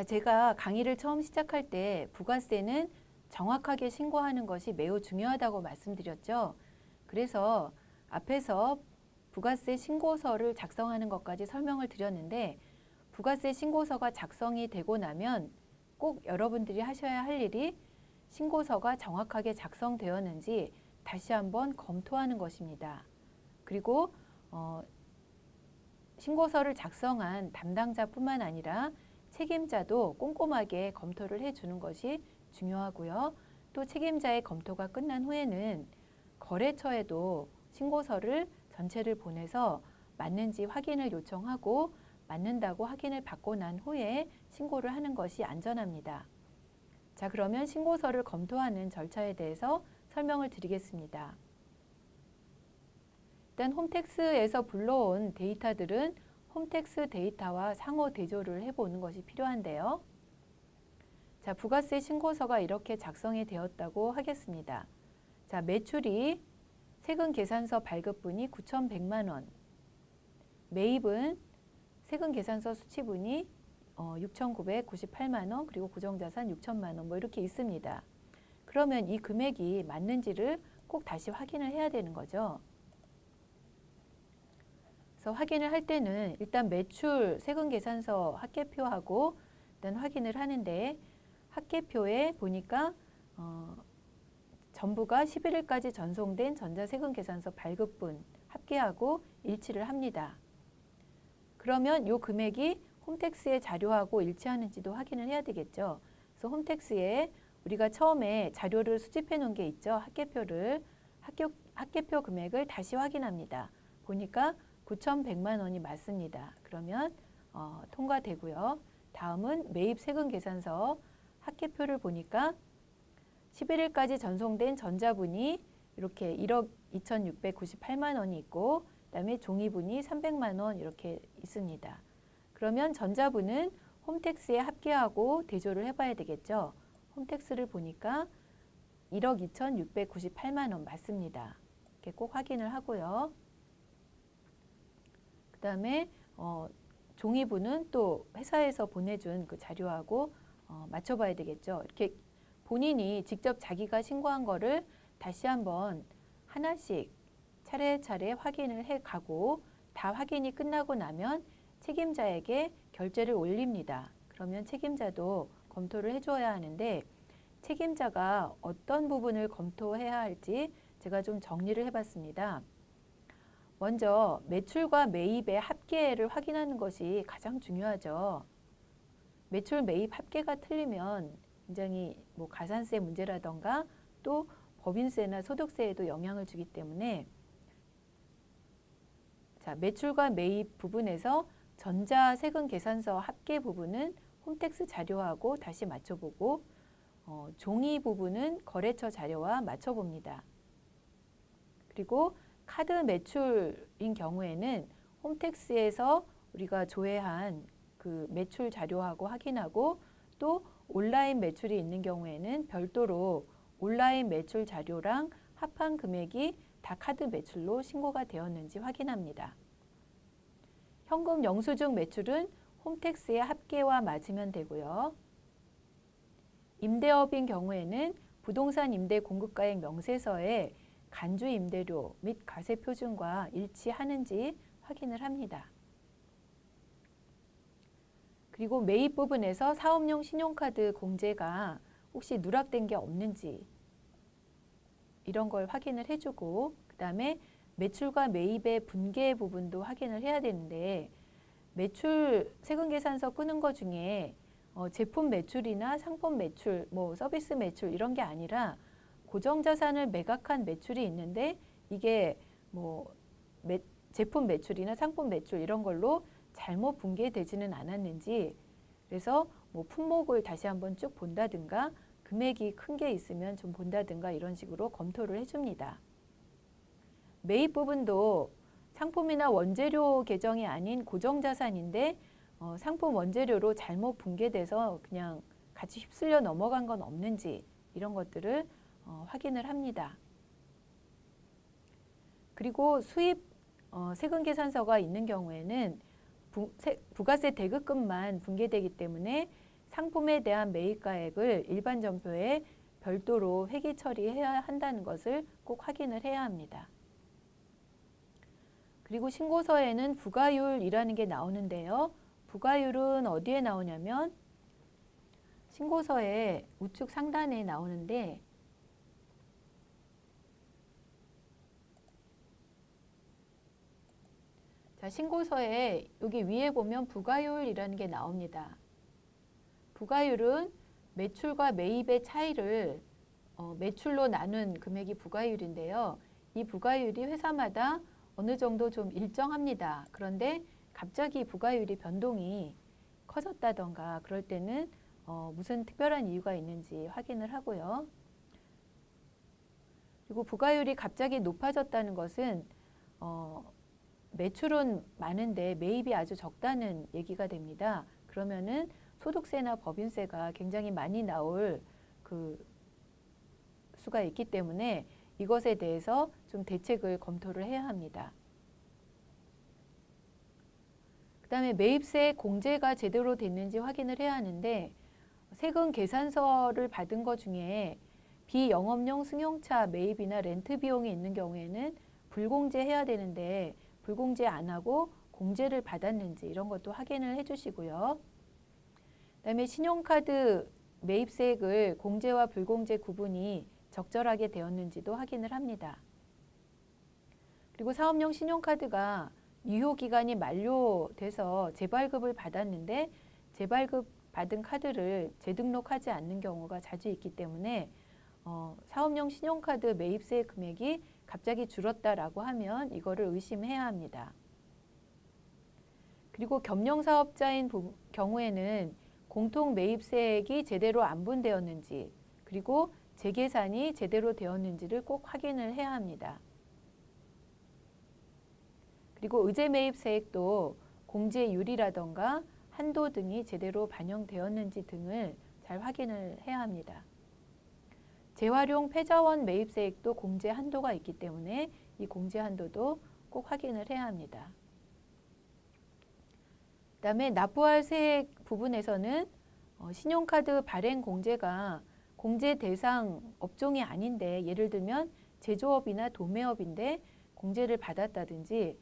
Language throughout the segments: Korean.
자, 제가 강의를 처음 시작할 때 부가세는 정확하게 신고하는 것이 매우 중요하다고 말씀드렸죠. 그래서 앞에서 부가세 신고서를 작성하는 것까지 설명을 드렸는데, 부가세 신고서가 작성이 되고 나면 꼭 여러분들이 하셔야 할 일이 신고서가 정확하게 작성되었는지 다시 한번 검토하는 것입니다. 그리고 신고서를 작성한 담당자뿐만 아니라 책임자도 꼼꼼하게 검토를 해주는 것이 중요하고요. 또 책임자의 검토가 끝난 후에는 거래처에도 신고서를 전체를 보내서 맞는지 확인을 요청하고 맞는다고 확인을 받고 난 후에 신고를 하는 것이 안전합니다. 자, 그러면 신고서를 검토하는 절차에 대해서 설명을 드리겠습니다. 일단 홈택스에서 불러온 데이터들은 홈택스 데이터와 상호 대조를 해보는 것이 필요한데요. 자, 부가세 신고서가 이렇게 작성이 되었다고 하겠습니다. 자, 매출이 세금 계산서 발급분이 9,100만 원, 매입은 세금 계산서 수취분이 6,998만 원, 그리고 고정자산 6천만 원, 뭐 이렇게 있습니다. 그러면 이 금액이 맞는지를 꼭 다시 확인을 해야 되는 거죠. 그래서 확인을 할 때는 일단 매출 세금 계산서 합계표하고 일단 확인을 하는데, 합계표에 보니까 전부가 11일까지 전송된 전자세금 계산서 발급분 합계하고 일치를 합니다. 그러면 이 금액이 홈택스의 자료하고 일치하는지도 확인을 해야 되겠죠. 그래서 홈택스에 우리가 처음에 자료를 수집해 놓은 게 있죠. 합계표를, 합계표 금액을 다시 확인합니다. 보니까 9,100만 원이 맞습니다. 그러면 통과되고요. 다음은 매입 세금 계산서 합계표를 보니까 11일까지 전송된 전자분이 이렇게 1억 2,698만 원이 있고, 그다음에 종이분이 300만 원 이렇게 있습니다. 그러면 전자분은 홈택스에 합계하고 대조를 해봐야 되겠죠. 홈택스를 보니까 1억 2,698만 원 맞습니다. 이렇게 꼭 확인을 하고요. 그 다음에 종이분은 또 회사에서 보내준 그 자료하고 맞춰봐야 되겠죠. 이렇게 본인이 직접 자기가 신고한 거를 다시 한번 하나씩 차례차례 확인을 해가고, 다 확인이 끝나고 나면 책임자에게 결제를 올립니다. 그러면 책임자도 검토를 해줘야 하는데, 책임자가 어떤 부분을 검토해야 할지 제가 좀 정리를 해봤습니다. 먼저 매출과 매입의 합계를 확인하는 것이 가장 중요하죠. 매출 매입 합계가 틀리면 굉장히 가산세 문제라던가 또 법인세나 소득세에도 영향을 주기 때문에, 자, 매출과 매입 부분에서 전자세금 계산서 합계 부분은 홈택스 자료하고 다시 맞춰보고, 종이 부분은 거래처 자료와 맞춰봅니다. 그리고 카드 매출인 경우에는 홈택스에서 우리가 조회한 그 매출 자료하고 확인하고, 또 온라인 매출이 있는 경우에는 별도로 온라인 매출 자료랑 합한 금액이 다 카드 매출로 신고가 되었는지 확인합니다. 현금 영수증 매출은 홈택스의 합계와 맞으면 되고요. 임대업인 경우에는 부동산 임대 공급가액 명세서에 간주 임대료 및 과세 표준과 일치하는지 확인을 합니다. 그리고 매입 부분에서 사업용 신용카드 공제가 혹시 누락된 게 없는지 이런 걸 확인을 해주고, 그 다음에 매출과 매입의 분계 부분도 확인을 해야 되는데, 매출 세금 계산서 끄는 것 중에 제품 매출이나 상품 매출, 서비스 매출 이런 게 아니라 고정자산을 매각한 매출이 있는데, 이게 제품 매출이나 상품 매출 이런 걸로 잘못 분계되지는 않았는지, 그래서 품목을 다시 한번 쭉 본다든가 금액이 큰 게 있으면 좀 본다든가 이런 식으로 검토를 해줍니다. 매입 부분도 상품이나 원재료 계정이 아닌 고정자산인데 상품 원재료로 잘못 분계돼서 그냥 같이 휩쓸려 넘어간 건 없는지 이런 것들을 확인을 합니다. 그리고 수입 세금 계산서가 있는 경우에는 부가세 대급금만 분계되기 때문에 상품에 대한 매입가액을 일반 전표에 별도로 회계 처리해야 한다는 것을 꼭 확인을 해야 합니다. 그리고 신고서에는 부가율이라는 게 나오는데요. 부가율은 어디에 나오냐면 신고서의 우측 상단에 나오는데 자, 신고서에 여기 위에 보면 부가율이라는 게 나옵니다. 부가율은 매출과 매입의 차이를 매출로 나눈 금액이 부가율인데요. 이 부가율이 회사마다 어느 정도 좀 일정합니다. 그런데 갑자기 부가율이 변동이 커졌다던가 그럴 때는 무슨 특별한 이유가 있는지 확인을 하고요. 그리고 부가율이 갑자기 높아졌다는 것은 매출은 많은데 매입이 아주 적다는 얘기가 됩니다. 그러면은 소득세나 법인세가 굉장히 많이 나올 수가 있기 때문에 이것에 대해서 좀 대책을 검토를 해야 합니다. 그 다음에 매입세 공제가 제대로 됐는지 확인을 해야 하는데 세금 계산서를 받은 것 중에 비영업용 승용차 매입이나 렌트 비용이 있는 경우에는 불공제해야 되는데 불공제 안 하고 공제를 받았는지 이런 것도 확인을 해주시고요. 그다음에 신용카드 매입세액을 공제와 불공제 구분이 적절하게 되었는지도 확인을 합니다. 그리고 사업용 신용카드가 유효기간이 만료돼서 재발급을 받았는데 재발급 받은 카드를 재등록하지 않는 경우가 자주 있기 때문에 사업용 신용카드 매입세 금액이 갑자기 줄었다라고 하면 이거를 의심해야 합니다. 그리고 겸용사업자인 경우에는 공통 매입세액이 제대로 안 분되었는지 그리고 재계산이 제대로 되었는지를 꼭 확인을 해야 합니다. 그리고 의제 매입세액도 공제율이라던가 한도 등이 제대로 반영되었는지 등을 잘 확인을 해야 합니다. 재활용 폐자원 매입세액도 공제 한도가 있기 때문에 이 공제 한도도 꼭 확인을 해야 합니다. 그 다음에 납부할 세액 부분에서는 신용카드 발행 공제가 공제 대상 업종이 아닌데 예를 들면 제조업이나 도매업인데 공제를 받았다든지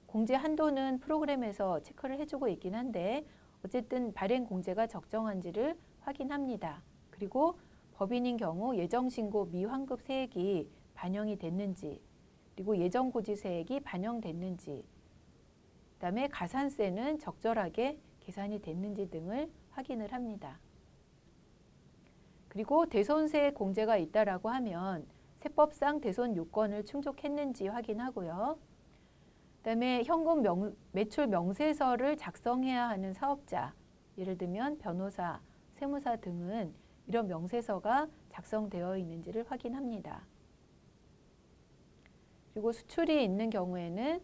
공제 한도는 프로그램에서 체크를 해주고 있긴 한데 어쨌든 발행 공제가 적정한지를 확인합니다. 그리고 법인인 경우 예정신고 미환급 세액이 반영이 됐는지 그리고 예정고지세액이 반영됐는지 그다음에 가산세는 적절하게 계산이 됐는지 등을 확인을 합니다. 그리고 대손세 공제가 있다라고 하면 세법상 대손 요건을 충족했는지 확인하고요. 그다음에 현금 매출 명세서를 작성해야 하는 사업자, 예를 들면 변호사, 세무사 등은 이런 명세서가 작성되어 있는지를 확인합니다. 그리고 수출이 있는 경우에는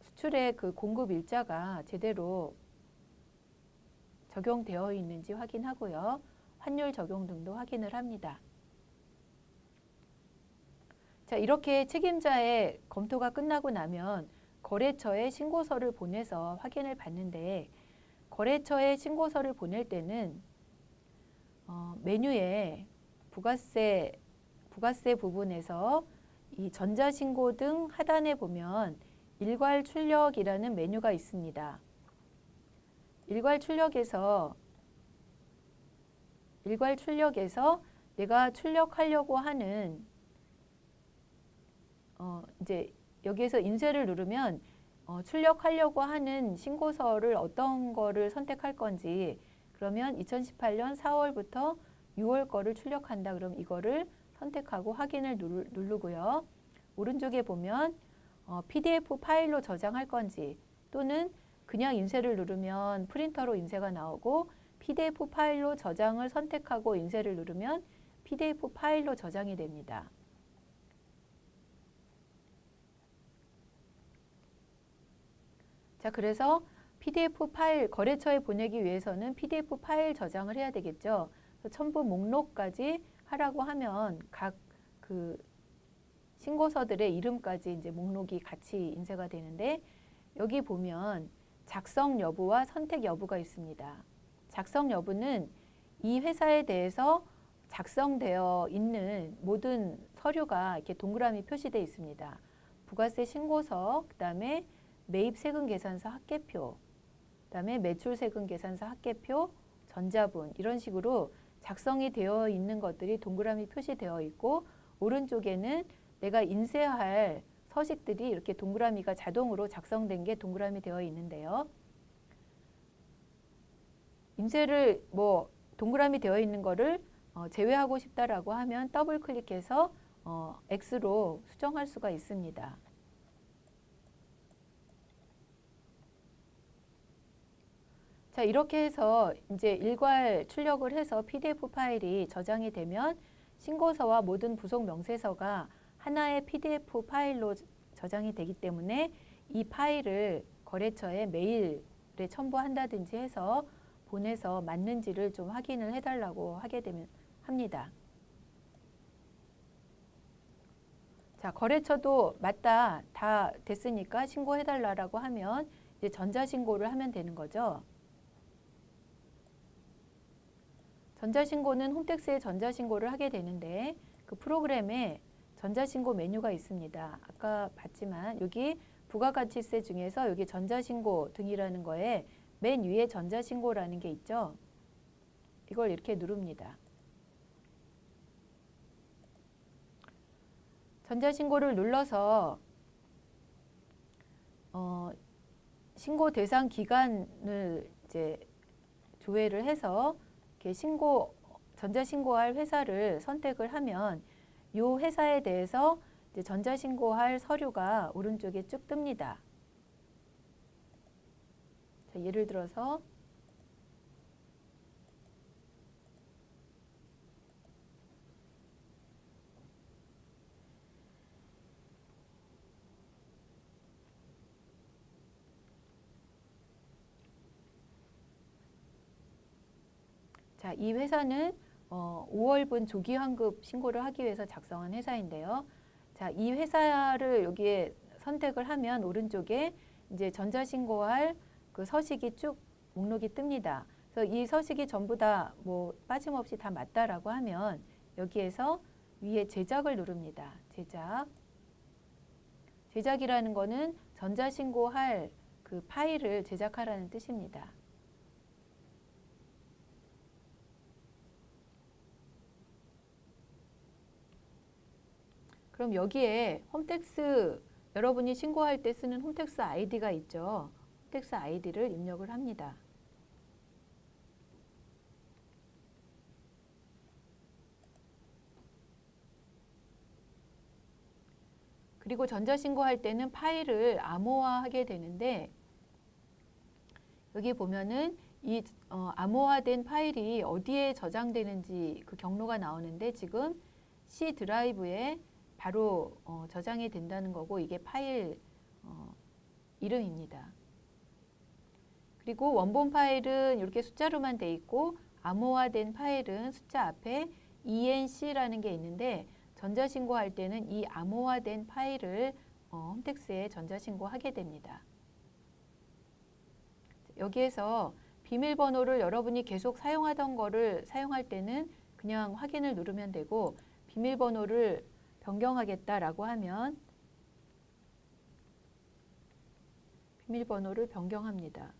수출의 그 공급 일자가 제대로 적용되어 있는지 확인하고요. 환율 적용 등도 확인을 합니다. 자, 이렇게 책임자의 검토가 끝나고 나면 거래처에 신고서를 보내서 확인을 받는데 거래처에 신고서를 보낼 때는 메뉴에 부가세 부분에서 이 전자신고 등 하단에 보면 일괄 출력이라는 메뉴가 있습니다. 일괄 출력에서 내가 출력하려고 하는 이제 여기에서 인쇄를 누르면 출력하려고 하는 신고서를 어떤 거를 선택할 건지 그러면 2018년 4월부터 6월 거를 출력한다. 그럼 이거를 선택하고 확인을 누르고요. 오른쪽에 보면 PDF 파일로 저장할 건지 또는 그냥 인쇄를 누르면 프린터로 인쇄가 나오고 PDF 파일로 저장을 선택하고 인쇄를 누르면 PDF 파일로 저장이 됩니다. 자, 그래서 PDF 파일 거래처에 보내기 위해서는 PDF 파일 저장을 해야 되겠죠. 첨부 목록까지 하라고 하면 각 그 신고서들의 이름까지 이제 목록이 같이 인쇄가 되는데 여기 보면 작성 여부와 선택 여부가 있습니다. 작성 여부는 이 회사에 대해서 작성되어 있는 모든 서류가 이렇게 동그라미 표시되어 있습니다. 부가세 신고서, 그 다음에 매입세금계산서 합계표, 그 다음에 매출세금계산서 합계표, 전자분 이런 식으로 작성이 되어 있는 것들이 동그라미 표시되어 있고 오른쪽에는 내가 인쇄할 서식들이 이렇게 동그라미가 자동으로 작성된 게 동그라미 되어 있는데요. 인쇄를 동그라미 되어 있는 거를 제외하고 싶다라고 하면 더블 클릭해서 X로 수정할 수가 있습니다. 자, 이렇게 해서 이제 일괄 출력을 해서 PDF 파일이 저장이 되면 신고서와 모든 부속 명세서가 하나의 PDF 파일로 저장이 되기 때문에 이 파일을 거래처에 메일에 첨부한다든지 해서 보내서 맞는지를 좀 확인을 해달라고 하게 되면 합니다. 자, 거래처도 맞다, 다 됐으니까 신고해달라고 하면 이제 전자신고를 하면 되는 거죠. 전자신고는 홈택스에 전자신고를 하게 되는데 그 프로그램에 전자신고 메뉴가 있습니다. 아까 봤지만 여기 부가가치세 중에서 여기 전자신고 등이라는 거에 맨 위에 전자신고라는 게 있죠. 이걸 이렇게 누릅니다. 전자신고를 눌러서 신고 대상 기간을 이제 조회를 해서 이렇게 전자신고할 회사를 선택을 하면 이 회사에 대해서 이제 전자신고할 서류가 오른쪽에 쭉 뜹니다. 자, 예를 들어서 자, 이 회사는 5월분 조기환급 신고를 하기 위해서 작성한 회사인데요. 자, 이 회사를 여기에 선택을 하면 오른쪽에 이제 전자신고할 그 서식이 쭉 목록이 뜹니다. 그래서 이 서식이 전부 다 빠짐없이 다 맞다라고 하면 여기에서 위에 제작을 누릅니다. 제작이라는 거는 전자신고할 그 파일을 제작하라는 뜻입니다. 그럼 여기에 홈택스 여러분이 신고할 때 쓰는 홈택스 아이디가 있죠. 홈택스 아이디를 입력을 합니다. 그리고 전자신고할 때는 파일을 암호화하게 되는데 여기 보면은 이 암호화된 파일이 어디에 저장되는지 그 경로가 나오는데 지금 C 드라이브에 바로 저장이 된다는 거고 이게 파일 이름입니다. 그리고 원본 파일은 이렇게 숫자로만 돼 있고 암호화된 파일은 숫자 앞에 ENC라는 게 있는데 전자신고할 때는 이 암호화된 파일을 홈택스에 전자신고하게 됩니다. 여기에서 비밀번호를 여러분이 계속 사용하던 거를 사용할 때는 그냥 확인을 누르면 되고 비밀번호를 변경하겠다라고 하면 비밀번호를 변경합니다.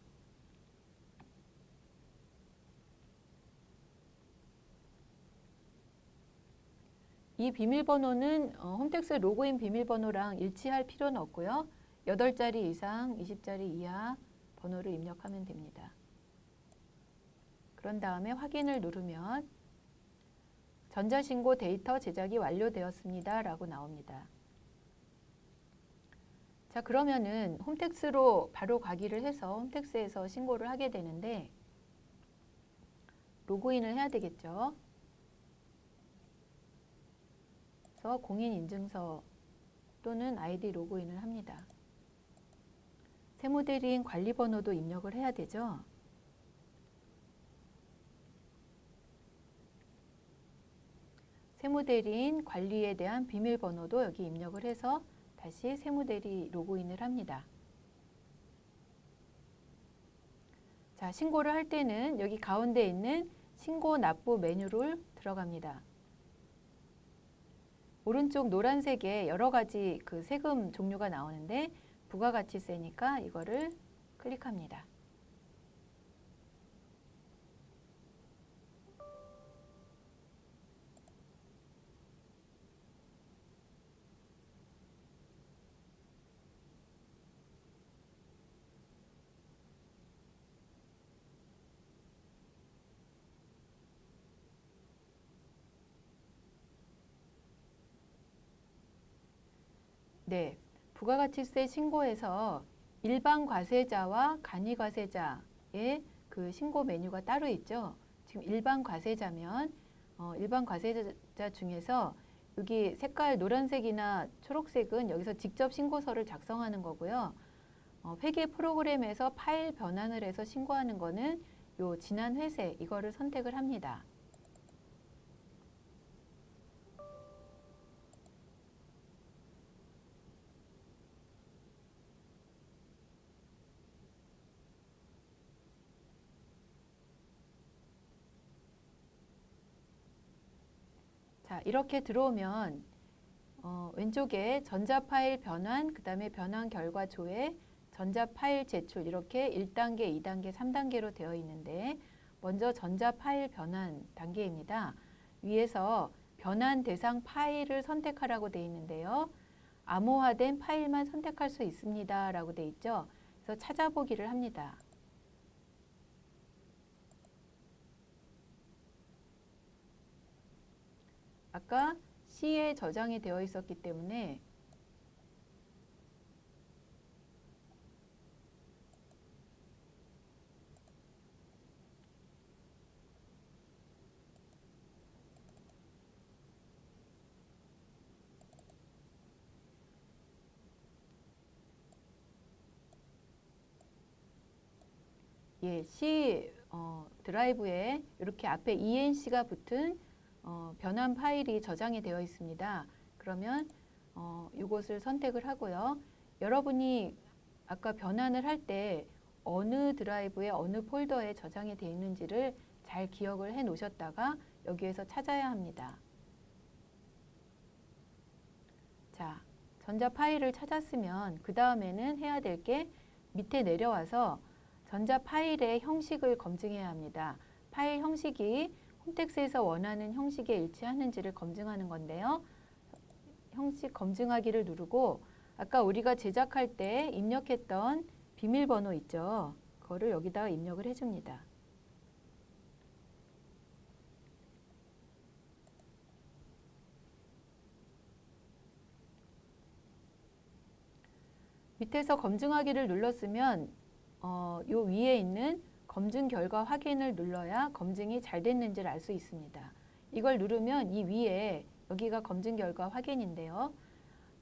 이 비밀번호는 홈택스 로그인 비밀번호랑 일치할 필요는 없고요. 8자리 이상, 20자리 이하 번호를 입력하면 됩니다. 그런 다음에 확인을 누르면 전자신고 데이터 제작이 완료되었습니다 라고 나옵니다. 자, 그러면은 홈택스로 바로 가기를 해서 홈택스에서 신고를 하게 되는데 로그인을 해야 되겠죠. 그래서 공인인증서 또는 아이디 로그인을 합니다. 세무대리인 관리번호도 입력을 해야 되죠. 세무대리인 관리에 대한 비밀번호도 여기 입력을 해서 다시 세무대리 로그인을 합니다. 자, 신고를 할 때는 여기 가운데 있는 신고 납부 메뉴를 들어갑니다. 오른쪽 노란색에 여러 가지 그 세금 종류가 나오는데 부가가치세니까 이거를 클릭합니다. 네, 부가가치세 신고에서 일반 과세자와 간이 과세자의 그 신고 메뉴가 따로 있죠. 지금 일반 과세자면 일반 과세자 중에서 여기 색깔 노란색이나 초록색은 여기서 직접 신고서를 작성하는 거고요. 회계 프로그램에서 파일 변환을 해서 신고하는 거는 요 지난 회세 이거를 선택을 합니다. 자, 이렇게 들어오면 왼쪽에 전자 파일 변환, 그 다음에 변환 결과 조회, 전자 파일 제출 이렇게 1단계, 2단계, 3단계로 되어 있는데 먼저 전자 파일 변환 단계입니다. 위에서 변환 대상 파일을 선택하라고 되어 있는데요. 암호화된 파일만 선택할 수 있습니다. 라고 되어 있죠. 그래서 찾아보기를 합니다. 아까 C에 저장이 되어 있었기 때문에 예, C 드라이브에 이렇게 앞에 ENC가 붙은 변환 파일이 저장이 되어 있습니다. 그러면 이것을 선택을 하고요. 여러분이 아까 변환을 할 때 어느 드라이브에 어느 폴더에 저장이 되어 있는지를 잘 기억을 해 놓으셨다가 여기에서 찾아야 합니다. 자, 전자 파일을 찾았으면 그 다음에는 해야 될 게 밑에 내려와서 전자 파일의 형식을 검증해야 합니다. 파일 형식이 홈택스에서 원하는 형식에 일치하는지를 검증하는 건데요. 형식 검증하기를 누르고 아까 우리가 제작할 때 입력했던 비밀번호 있죠. 그거를 여기다가 입력을 해줍니다. 밑에서 검증하기를 눌렀으면 요 위에 있는 검증 결과 확인을 눌러야 검증이 잘 됐는지를 알 수 있습니다. 이걸 누르면 이 위에 여기가 검증 결과 확인인데요.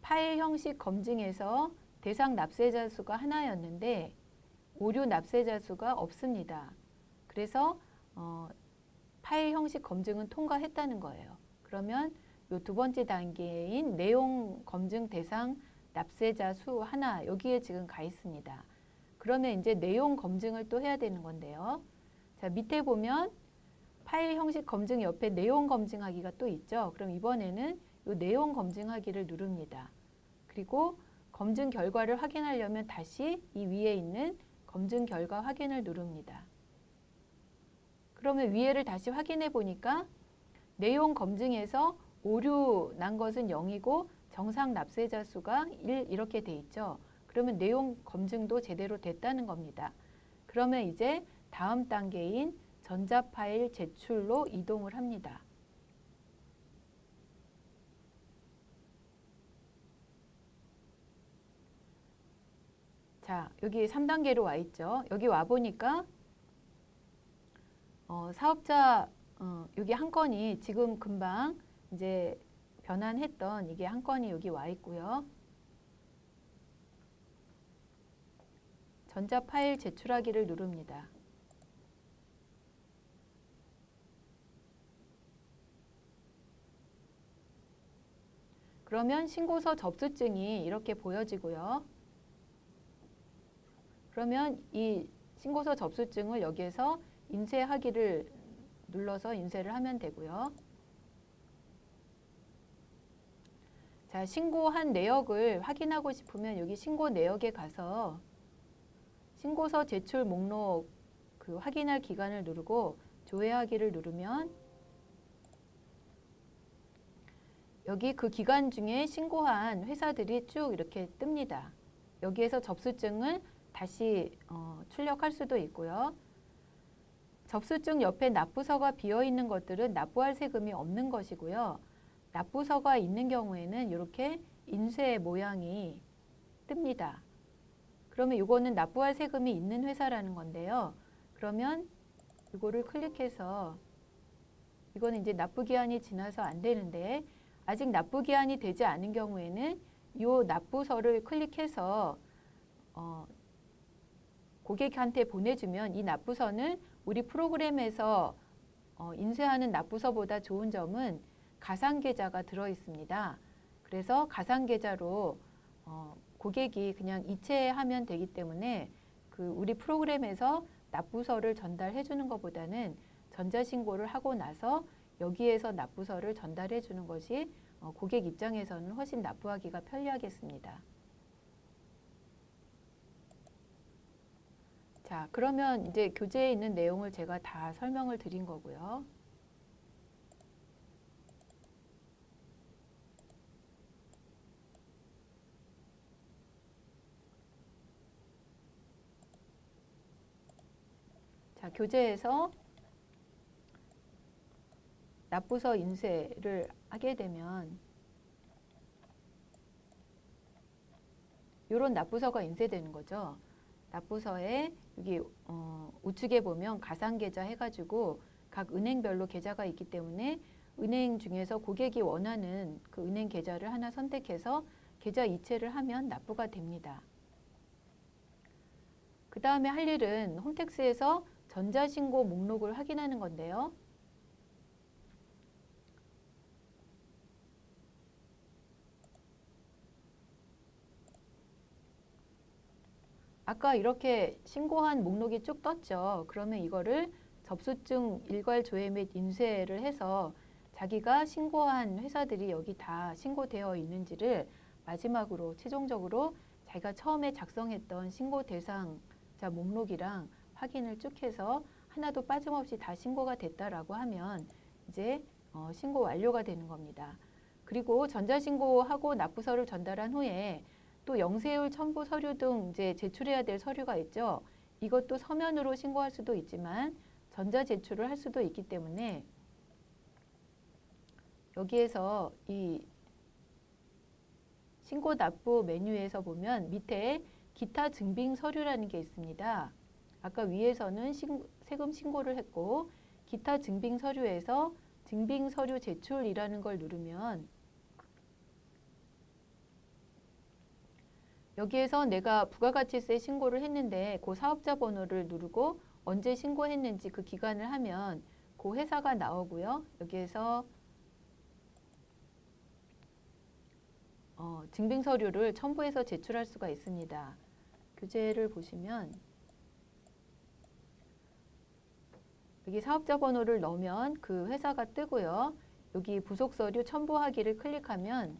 파일 형식 검증에서 대상 납세자 수가 하나였는데 오류 납세자 수가 없습니다. 그래서 파일 형식 검증은 통과했다는 거예요. 그러면 요 두 번째 단계인 내용 검증 대상 납세자 수 하나 여기에 지금 가 있습니다. 그러면 이제 내용 검증을 또 해야 되는 건데요. 자, 밑에 보면 파일 형식 검증 옆에 내용 검증하기가 또 있죠. 그럼 이번에는 이 내용 검증하기를 누릅니다. 그리고 검증 결과를 확인하려면 다시 이 위에 있는 검증 결과 확인을 누릅니다. 그러면 위에를 다시 확인해 보니까 내용 검증에서 오류 난 것은 0이고 정상 납세자 수가 1 이렇게 돼 있죠. 그러면 내용 검증도 제대로 됐다는 겁니다. 그러면 이제 다음 단계인 전자 파일 제출로 이동을 합니다. 자, 여기 3단계로 와 있죠. 여기 와 보니까 사업자 여기 한 건이 지금 금방 이제 변환했던 이게 한 건이 여기 와 있고요. 전자 파일 제출하기를 누릅니다. 그러면 신고서 접수증이 이렇게 보여지고요. 그러면 이 신고서 접수증을 여기에서 인쇄하기를 눌러서 인쇄를 하면 되고요. 자, 신고한 내역을 확인하고 싶으면 여기 신고 내역에 가서 신고서 제출 목록 그 확인할 기간을 누르고 조회하기를 누르면 여기 그 기간 중에 신고한 회사들이 쭉 이렇게 뜹니다. 여기에서 접수증을 다시 출력할 수도 있고요. 접수증 옆에 납부서가 비어 있는 것들은 납부할 세금이 없는 것이고요. 납부서가 있는 경우에는 이렇게 인쇄 모양이 뜹니다. 그러면 이거는 납부할 세금이 있는 회사라는 건데요. 그러면 이거를 클릭해서 이거는 이제 납부 기한이 지나서 안 되는데 아직 납부 기한이 되지 않은 경우에는 이 납부서를 클릭해서 고객한테 보내주면 이 납부서는 우리 프로그램에서 인쇄하는 납부서보다 좋은 점은 가상계좌가 들어 있습니다. 그래서 가상계좌로 고객이 그냥 이체하면 되기 때문에 그 우리 프로그램에서 납부서를 전달해 주는 것보다는 전자신고를 하고 나서 여기에서 납부서를 전달해 주는 것이 고객 입장에서는 훨씬 납부하기가 편리하겠습니다. 자, 그러면 이제 교재에 있는 내용을 제가 다 설명을 드린 거고요. 자, 교재에서 납부서 인쇄를 하게 되면 이런 납부서가 인쇄되는 거죠. 납부서에 여기 우측에 보면 가상계좌 해가지고 각 은행별로 계좌가 있기 때문에 은행 중에서 고객이 원하는 그 은행 계좌를 하나 선택해서 계좌 이체를 하면 납부가 됩니다. 그 다음에 할 일은 홈택스에서 전자신고 목록을 확인하는 건데요. 아까 이렇게 신고한 목록이 쭉 떴죠. 그러면 이거를 접수증 일괄 조회 및 인쇄를 해서 자기가 신고한 회사들이 여기 다 신고되어 있는지를 마지막으로 최종적으로 자기가 처음에 작성했던 신고 대상자 목록이랑 확인을 쭉 해서 하나도 빠짐없이 다 신고가 됐다라고 하면 이제 신고 완료가 되는 겁니다. 그리고 전자신고하고 납부서를 전달한 후에 또 영세율 첨부 서류 등 이제 제출해야 될 서류가 있죠. 이것도 서면으로 신고할 수도 있지만 전자 제출을 할 수도 있기 때문에 여기에서 이 신고 납부 메뉴에서 보면 밑에 기타 증빙 서류라는 게 있습니다. 아까 위에서는 세금 신고를 했고 기타 증빙 서류에서 증빙 서류 제출이라는 걸 누르면 여기에서 내가 부가가치세 신고를 했는데 그 사업자 번호를 누르고 언제 신고했는지 그 기간을 하면 그 회사가 나오고요. 여기에서 증빙 서류를 첨부해서 제출할 수가 있습니다. 교재를 보시면 여기 사업자 번호를 넣으면 그 회사가 뜨고요. 여기 부속 서류 첨부하기를 클릭하면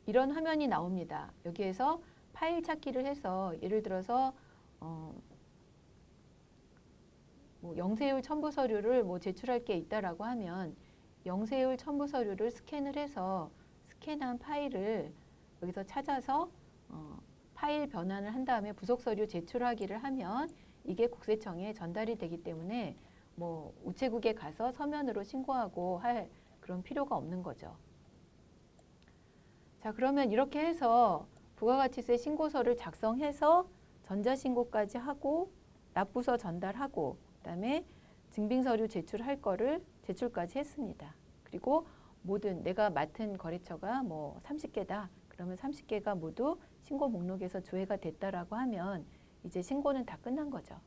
이런 화면이 나옵니다. 여기에서 파일 찾기를 해서 예를 들어서 뭐 영세율 첨부 서류를 뭐 제출할 게 있다라고 하면 영세율 첨부 서류를 스캔을 해서 스캔한 파일을 여기서 찾아서 파일 변환을 한 다음에 부속 서류 제출하기를 하면 이게 국세청에 전달이 되기 때문에 뭐 우체국에 가서 서면으로 신고하고 할 그런 필요가 없는 거죠. 자, 그러면 이렇게 해서 부가가치세 신고서를 작성해서 전자신고까지 하고 납부서 전달하고 그다음에 증빙서류 제출할 거를 제출까지 했습니다. 그리고 모든 내가 맡은 거래처가 뭐 30개다. 그러면 30개가 모두 신고 목록에서 조회가 됐다라고 하면 이제 신고는 다 끝난 거죠.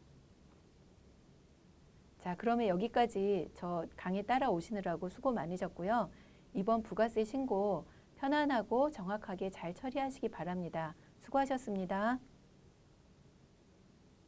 자, 그러면 여기까지 저 강의 따라오시느라고 수고 많으셨고요. 이번 부가세 신고 편안하고 정확하게 잘 처리하시기 바랍니다. 수고하셨습니다.